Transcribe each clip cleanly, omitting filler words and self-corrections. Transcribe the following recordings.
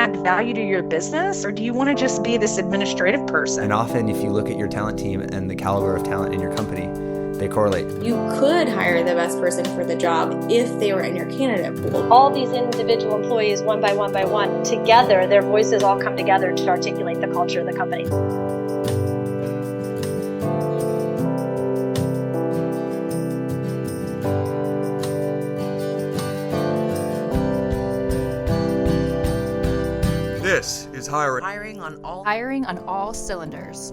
add value to your business, or do you want to just be this administrative person? And often, if you look at your talent team and the caliber of talent in your company, they correlate. You could hire the best person for the job if they were in your candidate pool. All these individual employees, one by one, together, their voices all come together to articulate the culture of the company. This is hiring. Hiring on all cylinders.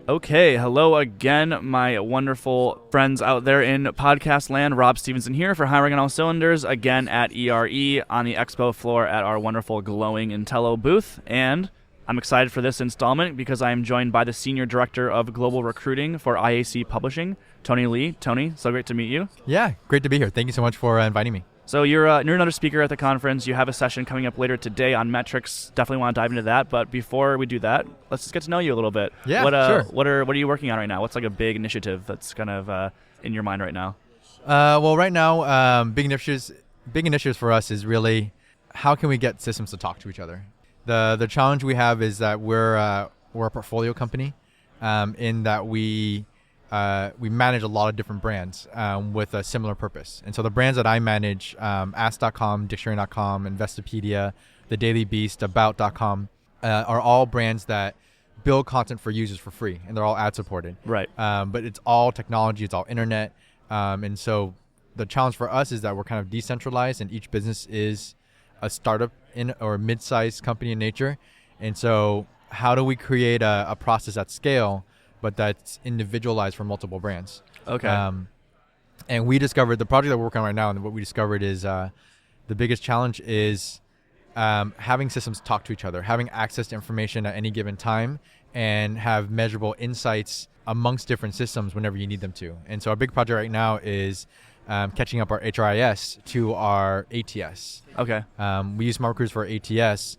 Okay, hello again, my wonderful friends out there in podcast land. Rob Stevenson here for Hiring on All Cylinders, again at ERE on the expo floor at our wonderful glowing Intello booth. And I'm excited for this installment because I am joined by the Senior Director of Global Recruiting for IAC Publishing, Tony Lee. Tony, so great to meet you. Yeah, great to be here. Thank you so much for inviting me. So you're another speaker at the conference. You have a session coming up later today on metrics. Definitely want to dive into that. But before we do that, let's just get to know you a little bit. Yeah, sure. What What are you working on right now? What's like a big initiative that's kind of in your mind right now? Well, right now, big initiatives for us is really how can we get systems to talk to each other. The challenge we have is that we're a portfolio company, in that we manage a lot of different brands with a similar purpose. And so the brands that I manage, Ask.com, Dictionary.com, Investopedia, The Daily Beast, About.com, are all brands that build content for users for free, and they're all ad supported. Right. But it's all technology, it's all internet. And so the challenge for us is that we're kind of decentralized, and each business is a startup or a mid-sized company in nature. And so how do we create a process at scale, but that's individualized for multiple brands? Okay. And we discovered, the project that we're working on right now, and what we discovered is the biggest challenge is having systems talk to each other, having access to information at any given time, and have measurable insights amongst different systems whenever you need them to. And so our big project right now is catching up our HRIS to our ATS. Okay. We use Smart Recruiters for ATS.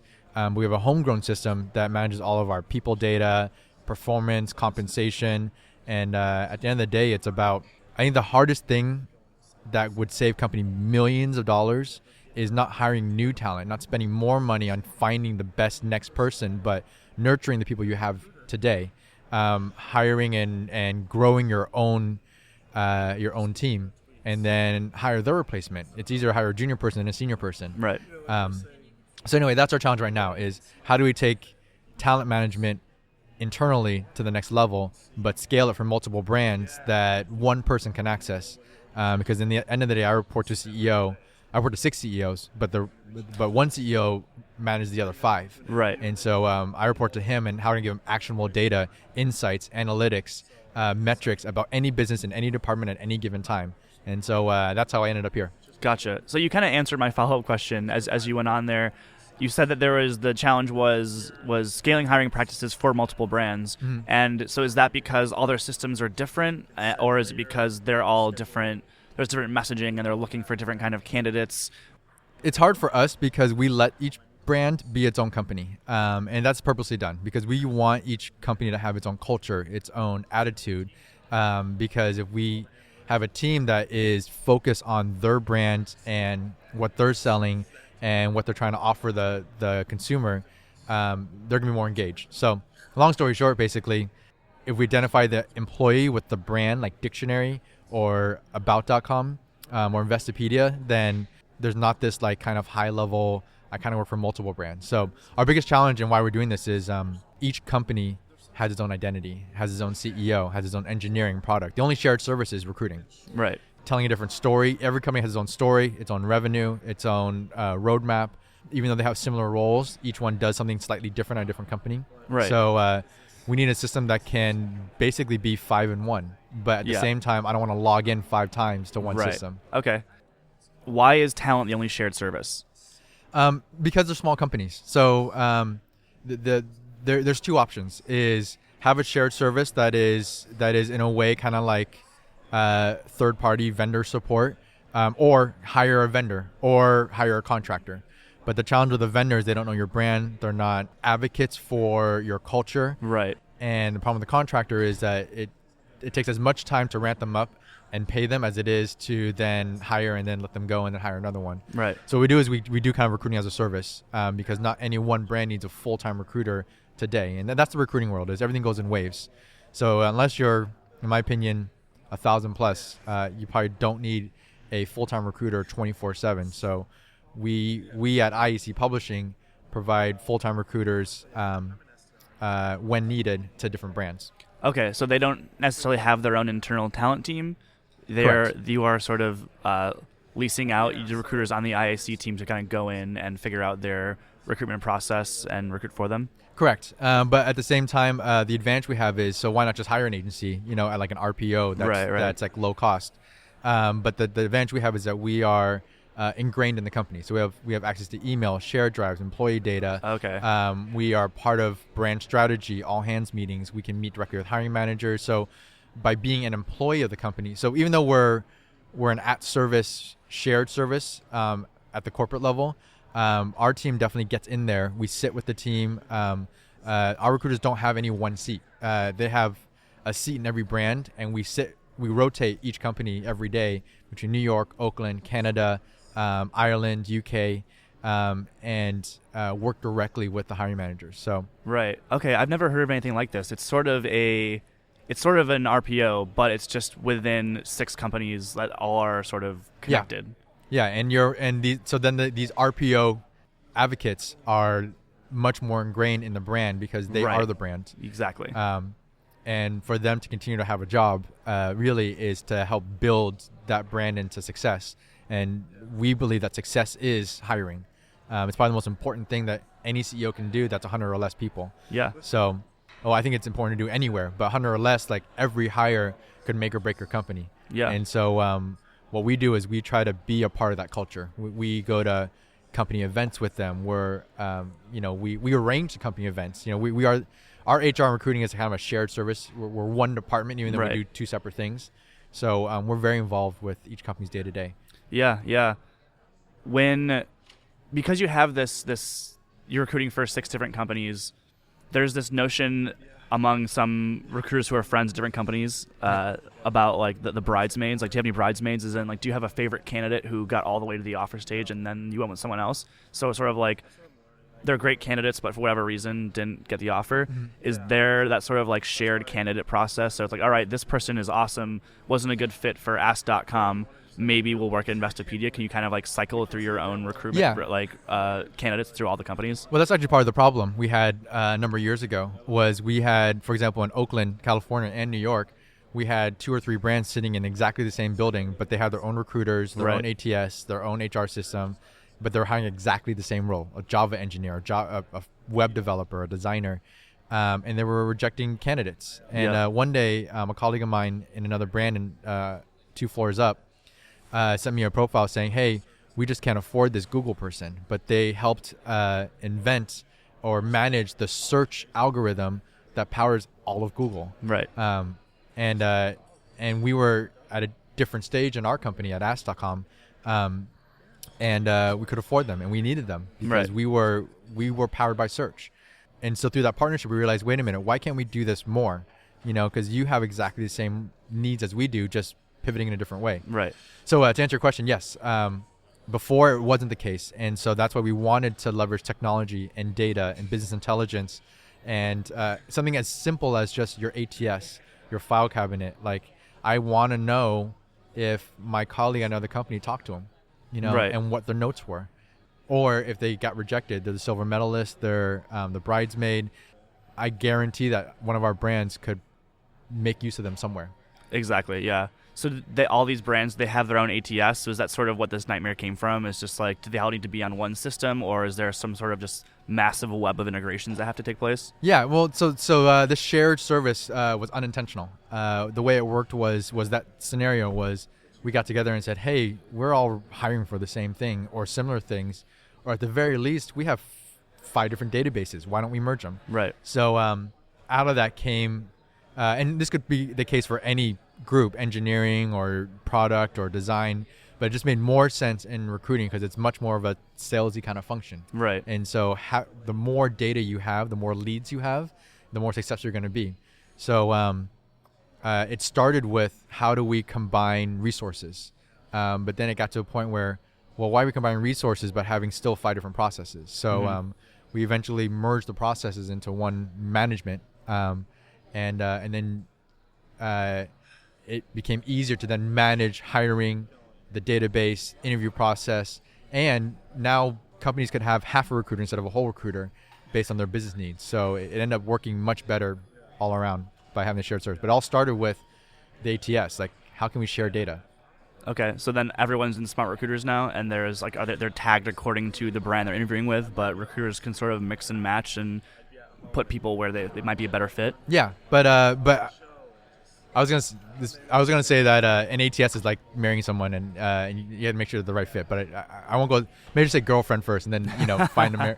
We have a homegrown system that manages all of our people data, performance, compensation, and at the end of the day, it's about, I think the hardest thing that would save company millions of dollars is not hiring new talent, not spending more money on finding the best next person, but nurturing the people you have today, hiring and growing your own team, and then hire their replacement. It's easier to hire a junior person than a senior person. Right. So anyway, that's our challenge right now, is how do we take talent management internally to the next level, but scale it for multiple brands that one person can access. Because in the end of the day, I report to CEO. I report to 6 CEOs, but one CEO manages the other 5. Right. And so I report to him and how to give him actionable data, insights, analytics, metrics about any business in any department at any given time. And so that's how I ended up here. Gotcha. So you kind of answered my follow-up question as you went on there. You said that the challenge was scaling hiring practices for multiple brands. Mm-hmm. And so is that because all their systems are different, or is it because they're all different, there's different messaging and they're looking for different kind of candidates? It's hard for us because we let each brand be its own company. And that's purposely done because we want each company to have its own culture, its own attitude. Because if we have a team that is focused on their brand and what they're selling and what they're trying to offer the consumer, they're going to be more engaged. So long story short, basically, if we identify the employee with the brand like Dictionary or About.com or Investopedia, then there's not this like kind of high level, I kind of work for multiple brands. So our biggest challenge and why we're doing this is each company has its own identity, has its own CEO, has its own engineering product. The only shared service is recruiting. Right. Telling a different story. Every company has its own story, its own revenue, its own roadmap. Even though they have similar roles, each one does something slightly different at a different company. Right. So we need a system that can basically be 5 in 1. But at the same time, I don't want to log in 5 times to one system. Okay. Why is talent the only shared service? Because they're small companies. So there's 2 options: is have a shared service that is in a way kind of like third-party vendor support, or hire a vendor or hire a contractor. But the challenge with the vendors, they don't know your brand. They're not advocates for your culture. Right. And the problem with the contractor is that it it takes as much time to ramp them up and pay them as it is to then hire and then let them go and then hire another one. Right. So what we do is we do kind of recruiting as a service, because not any one brand needs a full-time recruiter today. And that's the recruiting world, is everything goes in waves. So unless you're, in my opinion, 1,000 plus, you probably don't need a full-time recruiter 24/7. So we at IEC Publishing provide full-time recruiters when needed to different brands. Okay, so they don't necessarily have their own internal talent team. Correct. You are sort of leasing out your recruiters on the IAC team to kind of go in and figure out their recruitment process and recruit for them. Correct. But at the same time, the advantage we have is, so why not just hire an agency, at like an RPO that's like low cost. But the advantage we have is that we are ingrained in the company. So we have access to email, shared drives, employee data. Okay. We are part of brand strategy, all hands meetings. We can meet directly with hiring managers. So by being an employee of the company, so even though we're an at-service shared service at the corporate level, our team definitely gets in there. We sit with the team. Our recruiters don't have any one seat. They have a seat in every brand, and we rotate each company every day between New York, Oakland, Canada, Ireland, UK, and work directly with the hiring managers. So right. Okay, I've never heard of anything like this. It's sort of an RPO, but it's just within 6 companies that all are sort of connected. Yeah, so then these RPO advocates are much more ingrained in the brand because they are the brand. Exactly. And for them to continue to have a job really is to help build that brand into success. And we believe that success is hiring. It's probably the most important thing that any CEO can do that's 100 or less people. Yeah. So, I think it's important to do anywhere, but 100 or less, like every hire could make or break your company. Yeah. And so what we do is we try to be a part of that culture. We go to company events with them where, we arrange the company events. We are, our HR and recruiting is kind of a shared service. We're one department, even though we do 2 separate things. So we're very involved with each company's day to day. Yeah. Because you have this, you're recruiting for 6 different companies, there's this notion among some recruiters who are friends at different companies about like the bridesmaids. Like, do you have any bridesmaids? As in, like, do you have a favorite candidate who got all the way to the offer stage and then you went with someone else? So it's sort of like they're great candidates, but for whatever reason didn't get the offer. Mm-hmm. Is there that sort of like shared candidate process? So it's like, all right, this person is awesome, wasn't a good fit for Ask.com. Maybe we'll work at Investopedia. Can you kind of like cycle through your own recruitment candidates through all the companies? Well, that's actually part of the problem we had a number of years ago. Was we had, for example, in Oakland, California, and New York, we had 2 or 3 brands sitting in exactly the same building, but they had their own recruiters, their own ATS, their own HR system, but they're hiring exactly the same role: a Java engineer, a web developer, a designer, and they were rejecting candidates. And one day, a colleague of mine in another brand, in 2 floors up, sent me a profile saying, hey, we just can't afford this Google person, but they helped invent or manage the search algorithm that powers all of Google. Right. And we were at a different stage in our company at Ask.com, and we could afford them, and we needed them because we were powered by search. And so through that partnership, we realized, wait a minute, why can't we do this more? Because you have exactly the same needs as we do, just pivoting in a different way. Right. So to answer your question, yes. Before it wasn't the case, and so that's why we wanted to leverage technology and data and business intelligence, and something as simple as just your ATS, your file cabinet. Like, I want to know if my colleague at another company talked to him, and what their notes were, or if they got rejected. They're the silver medalist, they're the bridesmaid. I guarantee that one of our brands could make use of them somewhere. Exactly. Yeah. So all these brands, they have their own ATS. So is that sort of what this nightmare came from? It's just like, do they all need to be on one system, or is there some sort of just massive web of integrations that have to take place? Yeah, well, so the shared service was unintentional. The way it worked was that scenario was we got together and said, hey, we're all hiring for the same thing or similar things, or at the very least, we have 5 different databases. Why don't we merge them? Right. So out of that came, and this could be the case for any group, engineering or product or design, but it just made more sense in recruiting because it's much more of a salesy kind of function. Right. And so the more data you have, the more leads you have, the more successful you're going to be. So it started with how do we combine resources, but then it got to a point where, well, why are we combining resources but having still 5 different processes? So we eventually merged the processes into one management, and then it became easier to then manage hiring, the database, interview process, and now companies could have half a recruiter instead of a whole recruiter based on their business needs. So it ended up working much better all around by having the shared service. But it all started with the ATS, like how can we share data? Okay, so then everyone's in Smart Recruiters now, and there's like they're tagged according to the brand they're interviewing with, but recruiters can sort of mix and match and put people where they might be a better fit. Yeah, but I was gonna say that an ATS is like marrying someone, and you have to make sure they're the right fit. But I won't go. Maybe just say girlfriend first, and then find them.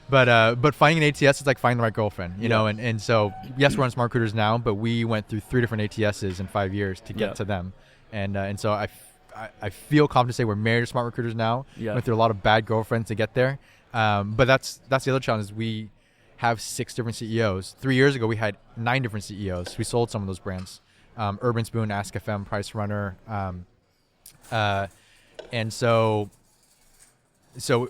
But finding an ATS is like finding the right girlfriend, you know. And so yes, we're on Smart Recruiters now, but we went through 3 different ATSs in 5 years to get to them, and so I feel confident to say we're married to Smart Recruiters now. Went through a lot of bad girlfriends to get there, but that's the other challenge is we have 6 different CEOs. 3 years ago we had 9 different CEOs. We sold some of those brands. Urban Spoon, Ask FM, Price Runner, and so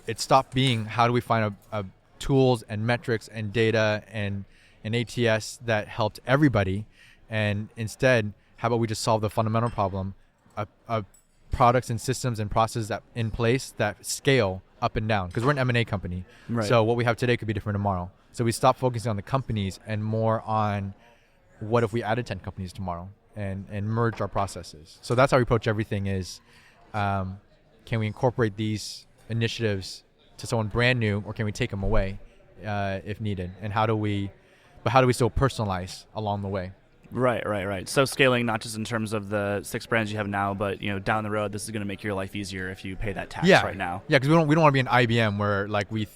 it stopped being how do we find a tools and metrics and data and an ATS that helped everybody, and instead how about we just solve the fundamental problem, a products and systems and processes that in place that scale up and down, because we're an M&A company. Right. So what we have today could be different tomorrow. So we stopped focusing on the companies and more on what if we added 10 companies tomorrow and merged our processes. So that's how we approach everything is, can we incorporate these initiatives to someone brand new, or can we take them away if needed? And how do we still personalize along the way? Right. So scaling not just in terms of the 6 brands you have now, but down the road, this is going to make your life easier if you pay that tax right now. Yeah, because we don't want to be an IBM where like we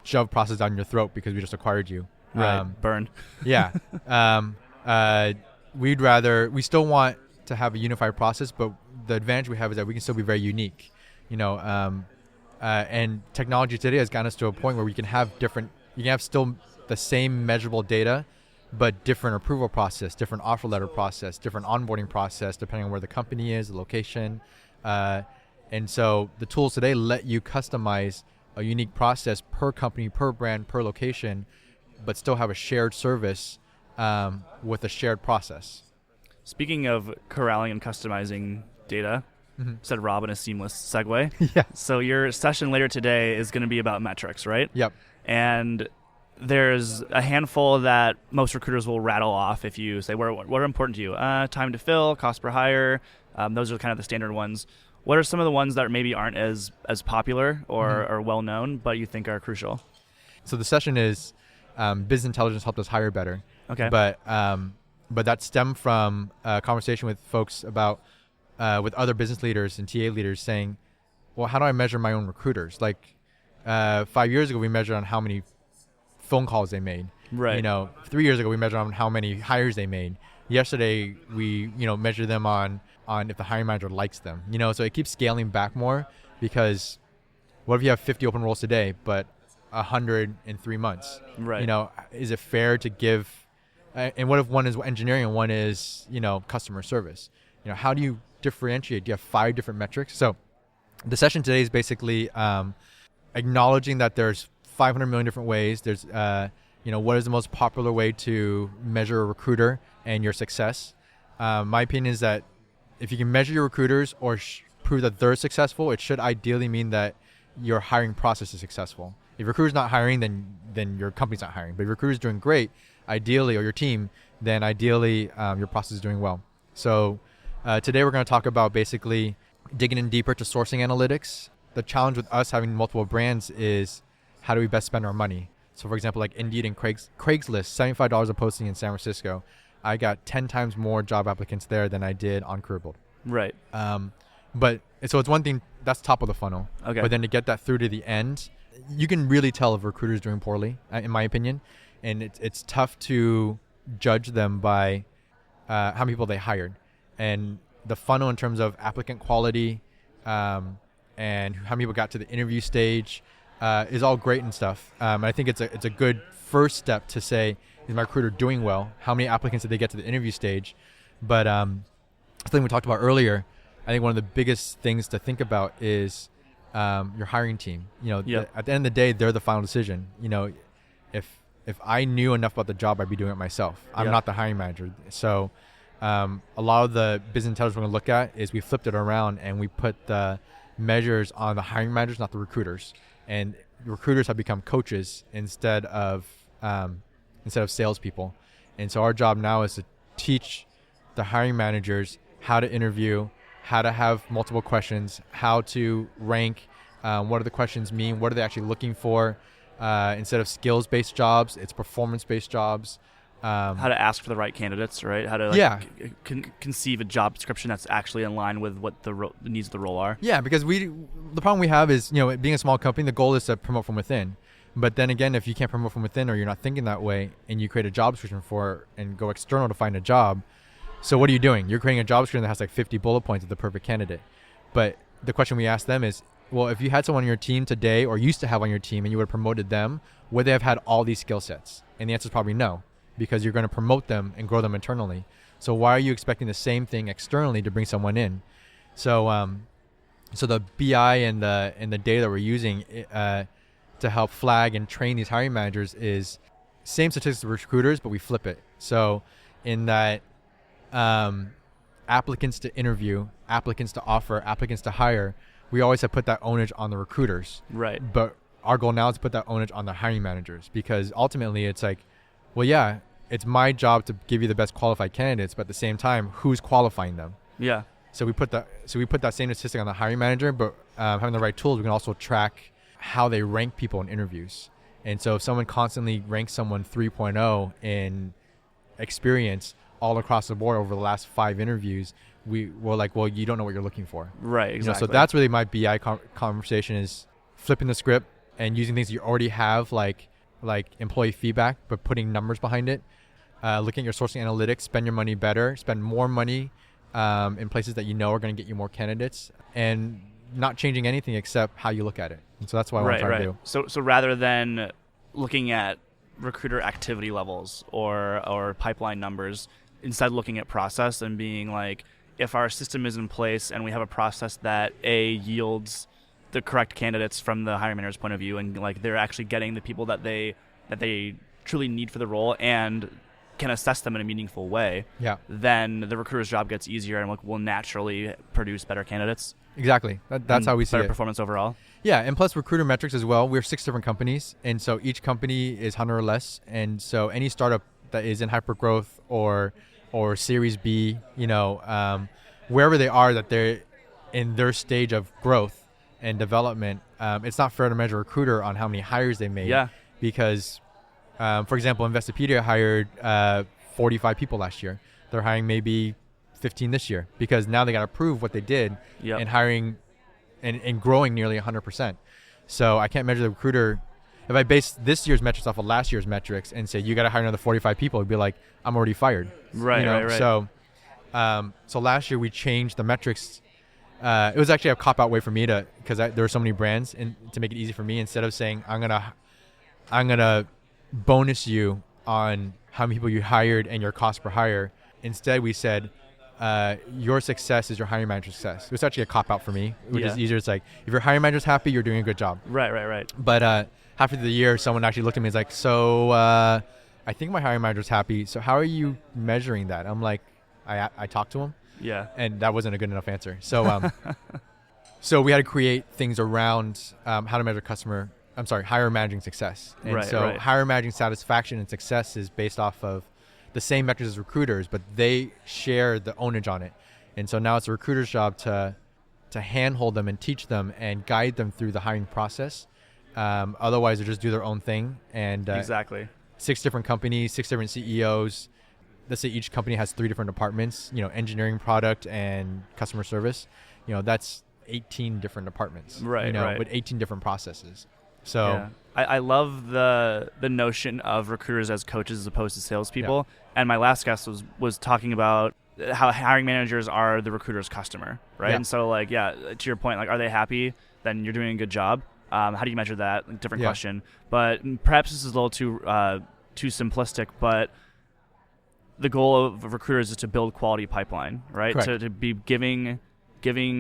shove process down your throat because we just acquired you. Right. Burn. Yeah. We still want to have a unified process, but the advantage we have is that we can still be very unique. And technology today has gotten us to a point where you can have still the same measurable data, but different approval process, different offer letter process, different onboarding process, depending on where the company is, the location. And so the tools today let you customize a unique process per company, per brand, per location, but still have a shared service with a shared process. Speaking of corralling and customizing data, said Rob in a seamless segue. Yeah. So your session later today is going to be about metrics, right? Yep. And there's a handful that most recruiters will rattle off if you say, what are important to you? Time to fill, cost per hire. Those are kind of the standard ones. What are some of the ones that maybe aren't as popular or well known, but you think are crucial? So the session is business intelligence helped us hire better. Okay. But that stemmed from a conversation with folks about with other business leaders and TA leaders saying, well, how do I measure my own recruiters? Like 5 years ago, we measured on how many phone calls they made. Right. 3 years ago, we measured on how many hires they made. Yesterday, we measure them on if the hiring manager likes them. So it keeps scaling back more, because what if you have 50 open roles today, but 100 in 3 months? Right. Is it fair to give? And what if one is engineering and one is customer service? How do you differentiate? Do you have 5 different metrics? So the session today is basically acknowledging that there's 500 million different ways. There's what is the most popular way to measure a recruiter and your success? My opinion is that if you can measure your recruiters or prove that they're successful, it should ideally mean that your hiring process is successful. If your recruiter's not hiring, then your company's not hiring. But if your recruiter's doing great, ideally, or your team, then ideally your process is doing well. So today we're going to talk about basically digging in deeper to sourcing analytics. The challenge with us having multiple brands is how do we best spend our money? So for example, like Indeed and Craigslist, $75 a posting in San Francisco. I got 10 times more job applicants there than I did on CareerBuild. Right. But so it's one thing, that's top of the funnel. Okay. But then to get that through to the end, you can really tell if a recruiter is doing poorly, in my opinion. And it's tough to judge them by how many people they hired. And the funnel in terms of applicant quality and how many people got to the interview stage is all great and stuff. And I think it's a good first step to say, is my recruiter doing well? How many applicants did they get to the interview stage? But something we talked about earlier, I think one of the biggest things to think about is your hiring team. At the end of the day, they're the final decision. If I knew enough about the job, I'd be doing it myself. I'm not the hiring manager. So a lot of the business intelligence we're going to look at is we flipped it around and we put the measures on the hiring managers, not the recruiters. And recruiters have become coaches instead of salespeople. And so our job now is to teach the hiring managers how to interview, how to have multiple questions, how to rank, what do the questions mean, what are they actually looking for. Instead of skills-based jobs, it's performance-based jobs. How to ask for the right candidates, right? How to conceive a job description that's actually in line with what the needs of the role are. Yeah, because the problem we have is, being a small company, the goal is to promote from within. But then again, if you can't promote from within or you're not thinking that way and you create a job description and go external to find a job, so what are you doing? You're creating a job description that has like 50 bullet points of the perfect candidate. But the question we ask them is, well, if you had someone on your team today or used to have on your team and you would have promoted them, would they have had all these skill sets? And the answer is probably no, because you're going to promote them and grow them internally. So why are you expecting the same thing externally to bring someone in? So so the BI and the data that we're using to help flag and train these hiring managers is same statistics as recruiters, but we flip it. So in that applicants to interview, applicants to offer, applicants to hire, we always have put that onus on the recruiters. Right. But our goal now is to put that onus on the hiring managers, because ultimately it's like, well, yeah, it's my job to give you the best qualified candidates, but at the same time, who's qualifying them? Yeah. So we put that same statistic on the hiring manager, but having the right tools, we can also track how they rank people in interviews. And so if someone constantly ranks someone 3.0 in experience all across the board over the last 5 interviews, we're like, well, you don't know what you're looking for. Right, exactly. So that's really my BI conversation, is flipping the script and using things you already have, like employee feedback, but putting numbers behind it. Looking at your sourcing analytics, spend your money better, spend more money in places that you know are going to get you more candidates, and not changing anything except how you look at it. And so that's what I want to try to do. So rather than looking at recruiter activity levels or pipeline numbers, instead looking at process and being like, if our system is in place and we have a process that yields the correct candidates from the hiring manager's point of view, and like they're actually getting the people that they truly need for the role and can assess them in a meaningful way, then the recruiter's job gets easier and will naturally produce better candidates. Exactly. That's how we see it. Better performance overall. Yeah, and plus recruiter metrics as well. We're 6 different companies, and so each company is 100 or less. And so any startup that is in hypergrowth or Series B, wherever they are, that they're in their stage of growth and development, it's not fair to measure a recruiter on how many hires they made. Yeah. Because, for example, Investopedia hired 45 people last year. They're hiring maybe 15 this year, because now they got to prove what they did in hiring and growing nearly 100%. So I can't measure the recruiter. If I base this year's metrics off of last year's metrics and say you got to hire another 45 people, it'd be like, I'm already fired. Right. So, so last year we changed the metrics. It was actually a cop-out way for me because there were so many brands, and to make it easy for me, instead of saying I'm gonna bonus you on how many people you hired and your cost per hire, instead we said your success is your hiring manager's success. It was actually a cop-out for me, which is easier. It's like, if your hiring manager's happy, you're doing a good job. Right. But half of the year, someone actually looked at me and was like, so I think my hiring manager's happy. So how are you measuring that? I'm like, I talked to him. Yeah. And that wasn't a good enough answer. So so we had to create things around how to measure hirer managing success. And hirer managing satisfaction and success is based off of the same metrics as recruiters, but they share the ownage on it. And so now it's a recruiter's job to handhold them and teach them and guide them through the hiring process. Otherwise, they just do their own thing. And exactly. 6 different companies, 6 different CEOs. Let's say each company has 3 different departments, engineering, product, and customer service. That's 18 different departments, with 18 different processes. So I love the notion of recruiters as coaches as opposed to salespeople. Yeah. And my last guest was talking about how hiring managers are the recruiter's customer, right? Yeah. And so to your point, are they happy? Then you're doing a good job. How do you measure that? Different question. But perhaps this is a little too too simplistic, but the goal of recruiters is to build quality pipeline, right? Correct. To be giving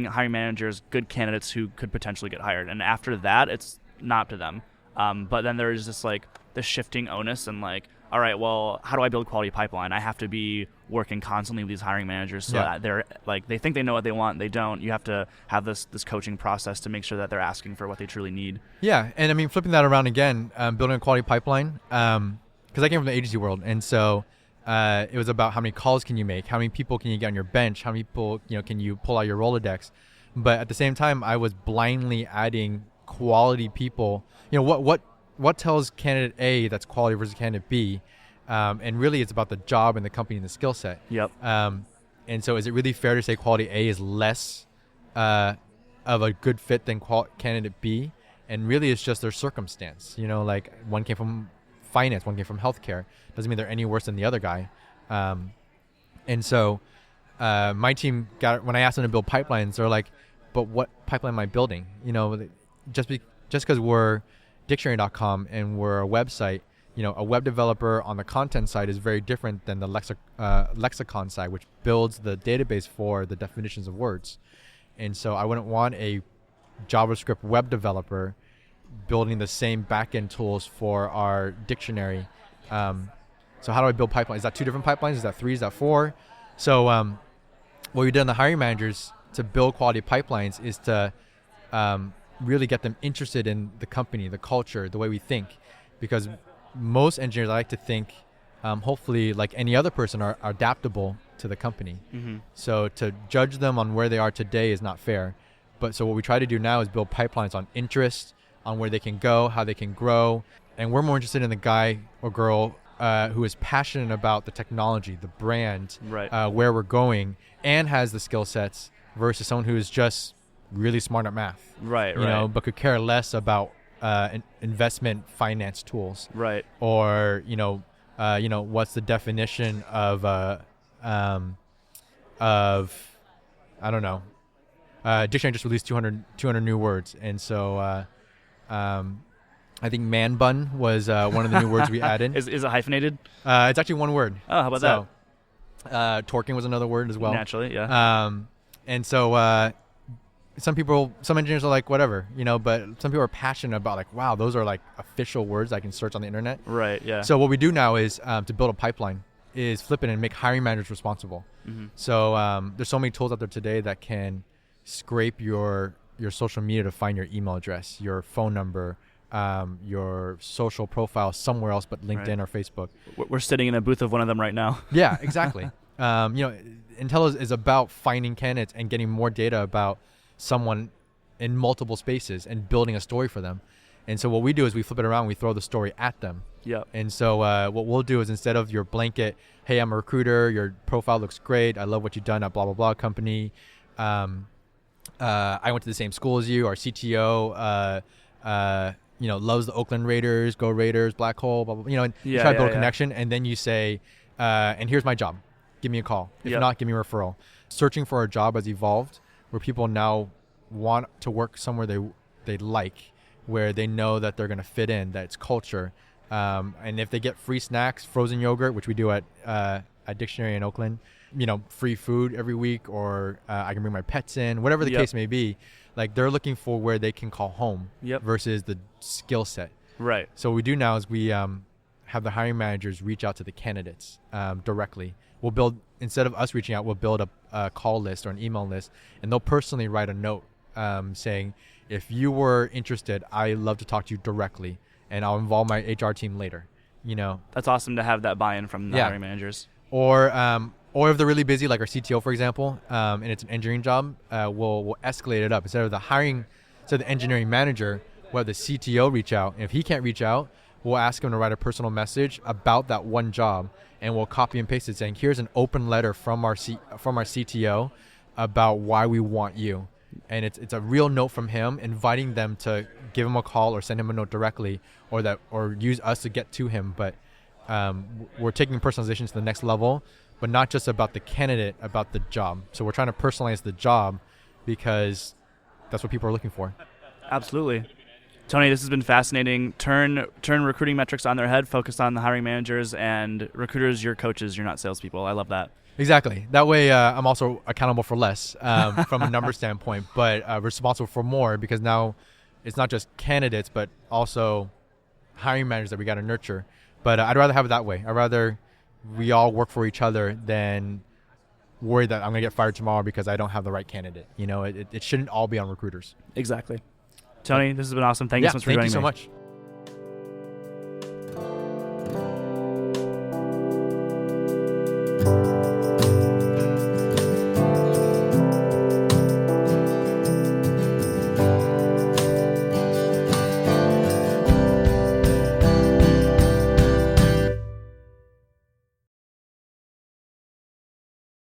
hiring managers good candidates who could potentially get hired. And after that, it's not up to them. But then there's this like the shifting onus and like, all right, well, how do I build quality pipeline? I have to be working constantly with these hiring managers so that they're like, they think they know what they want. They don't. You have to have this coaching process to make sure that they're asking for what they truly need. Yeah. And I mean, flipping that around again, building a quality pipeline, because I came from the agency world. And so it was about how many calls can you make? How many people can you get on your bench? How many people, can you pull out your Rolodex? But at the same time, I was blindly adding quality people. What tells candidate A that's quality versus candidate B? And really it's about the job and the company and the skill set. Yep. And so is it really fair to say quality A is less of a good fit than candidate B? And really it's just their circumstance. Like one came from finance, one came from healthcare. Doesn't mean they're any worse than the other guy. And so my team when I asked them to build pipelines, they're like, but what pipeline am I building? Just because we're dictionary.com and we're a website, a web developer on the content side is very different than the lexicon side, which builds the database for the definitions of words. And so I wouldn't want a JavaScript web developer building the same backend tools for our dictionary. So how do I build pipelines? Is that 2 different pipelines? Is that 3? Is that 4? So what we did in the hiring managers to build quality pipelines is to really get them interested in the company, the culture, the way we think. Because most engineers, I like to think, hopefully like any other person, are adaptable to the company. Mm-hmm. So to judge them on where they are today is not fair. But so what we try to do now is build pipelines on interest, on where they can go, how they can grow. And we're more interested in the guy or girl who is passionate about the technology, the brand, right. Where we're going, and has the skill sets versus someone who is just really smart at math. Right, but could care less about investment finance tools. Right. Or, what's the definition of I don't know. Dictionary just released 200 new words. And so I think man bun was one of the new words we added. Is it hyphenated? It's actually one word. Oh, how about that? Torquing was another word as well. Naturally, yeah. And so some engineers are like, whatever, but some people are passionate about like, wow, those are like official words I can search on the internet. Right, yeah. So what we do now is to build a pipeline is flip it and make hiring managers responsible. Mm-hmm. So there's so many tools out there today that can scrape your social media to find your email address, your phone number, your social profile somewhere else but LinkedIn or Facebook. We're sitting in a booth of one of them right now. Yeah, exactly. Intel is about finding candidates and getting more data about someone in multiple spaces and building a story for them. And so what we do is we flip it around, we throw the story at them. Yep. And so what we'll do is instead of your blanket, hey, I'm a recruiter, your profile looks great, I love what you've done at blah, blah, blah company. I went to the same school as you, our CTO, loves the Oakland Raiders, go Raiders, black hole, blah, blah, blah. And you try to build a connection, and then you say, and here's my job. Give me a call. If not, give me a referral. Searching for a job has evolved where people now want to work somewhere they like, where they know that they're going to fit in, that it's culture. And if they get free snacks, frozen yogurt, which we do at Dictionary in Oakland, free food every week, or I can bring my pets in, whatever the case may be, like they're looking for where they can call home versus the skill set. Right. So what we do now is we have the hiring managers reach out to the candidates directly. We'll build, instead of us reaching out, we'll build a call list or an email list, and they'll personally write a note saying, if you were interested, I'd love to talk to you directly, and I'll involve my HR team later. That's awesome to have that buy-in from the hiring managers. Or if they're really busy, like our CTO, for example, and it's an engineering job, we'll escalate it up. Instead of the engineering manager, we'll have the CTO reach out. And if he can't reach out, we'll ask him to write a personal message about that one job, and we'll copy and paste it saying, here's an open letter from our CTO about why we want you. And it's a real note from him inviting them to give him a call or send him a note directly, or use us to get to him. But we're taking personalization to the next level, but not just about the candidate, about the job. So we're trying to personalize the job because that's what people are looking for. Absolutely. Tony, this has been fascinating. Turn recruiting metrics on their head, focus on the hiring managers, and recruiters, you're coaches, you're not salespeople. I love that. Exactly. That way I'm also accountable for less from a number standpoint, but responsible for more, because now it's not just candidates, but also hiring managers that we got to nurture. But I'd rather have it that way. I'd rather we all work for each other than worry that I'm going to get fired tomorrow because I don't have the right candidate. It shouldn't all be on recruiters. Exactly. Tony, this has been awesome. Thank you so much for joining me. Thank you so much.